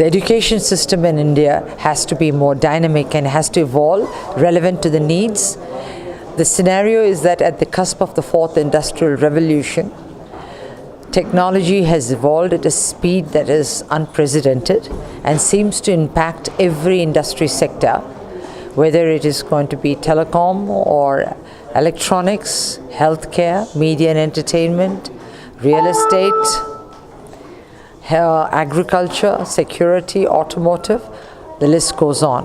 The education system in India has to be more dynamic and has to evolve relevant to the needs. The scenario is that at the cusp of the fourth industrial revolution, technology has evolved at a speed that is unprecedented and seems to impact every industry sector, whether it is going to be telecom or electronics, healthcare, media and entertainment, real estate, agriculture, security, automotive, the list goes on.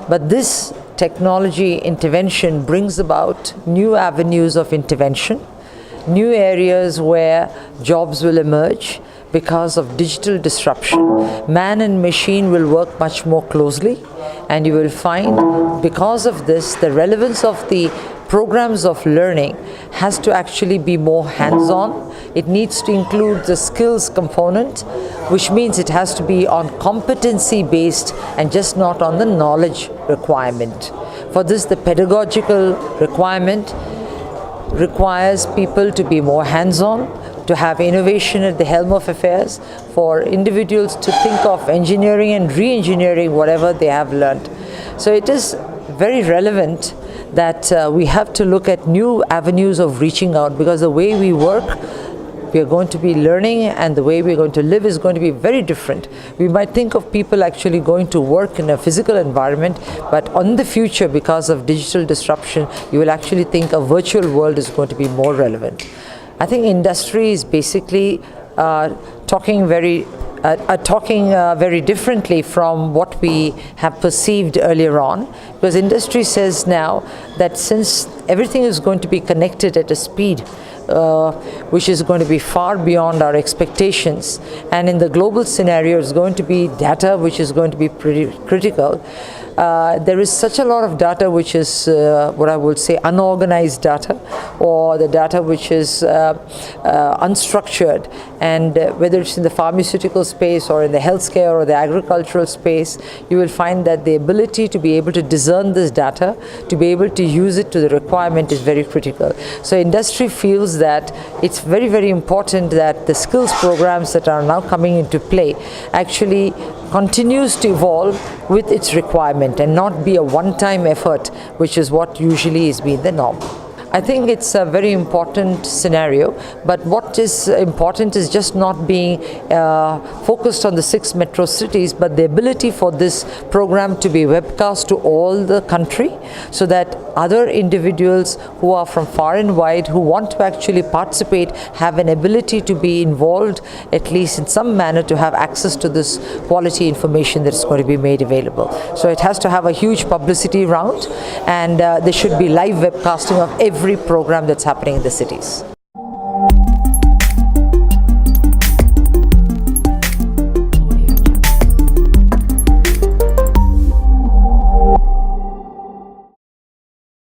But this technology intervention brings about new avenues of intervention, new areas where jobs will emerge because of digital disruption. Man and machine will work much more closely, and you will find because of this the relevance of the programs of learning has to actually be more hands-on. It needs to include the skills component, which means it has to be on competency based and just not on the knowledge requirement. For this, the pedagogical requirement requires people to be more hands-on, to have innovation at the helm of affairs, for individuals to think of engineering and re-engineering whatever they have learned. So it is very relevant that we have to look at new avenues of reaching out, because the way we work, we are going to be learning, and the way we're going to live is going to be very different. We might think of people actually going to work in a physical environment, but on the future, because of digital disruption, you will actually think a virtual world is going to be more relevant. I think industry is basically talking very differently from what we have perceived earlier on, because industry says now that since everything is going to be connected at a speed which is going to be far beyond our expectations, and in the global scenario is going to be data which is going to be pretty critical. There is such a lot of data which is what I would say unorganized data, or the data which is unstructured, and whether it's in the pharmaceutical space or in the healthcare or the agricultural space, you will find that the ability to be able to discern this data, to be able to use it to the requirement, is very critical. So industry feels that it's very, very important that the skills programs that are now coming into play actually continues to evolve with its requirement and not be a one-time effort, which is what usually has been the norm. I think it's a very important scenario, but what is important is just not being focused on the 6 metro cities, but the ability for this program to be webcast to all the country, so that other individuals who are from far and wide who want to actually participate have an ability to be involved, at least in some manner, to have access to this quality information that is going to be made available. So it has to have a huge publicity round, and there should be live webcasting of every program that's happening in the cities.